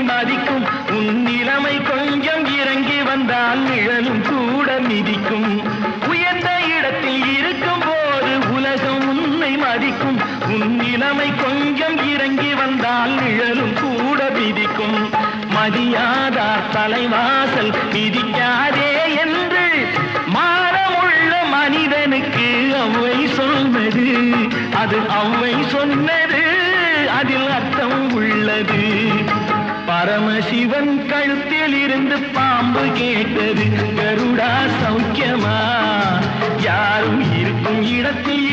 மதிக்கும் உன் நிலைமை கொஞ்சம் இறங்கி வந்தால் நிழலும் கூட மிதிக்கும் உயர்ந்த இடத்தில் இருக்கும் போது உலகம் உன்னை மதிக்கும் உன் நிலைமை கொஞ்சம் இறங்கி வந்தால் நிழலும் கூட மிதிக்கும் மதியாதா தலைவாசல் மிதிக்காதே என்று மானமுள்ள மனிதனுக்கு அவ்வை சொன்னது அது அவ்வை சொன்னது அதில் அர்த்தம் உள்ளது பரமசிவன் கழுத்தில் இருந்து பாம்பு கேட்டது கருடா சௌக்கியமா யாரும் இருக்கும் இடத்தில்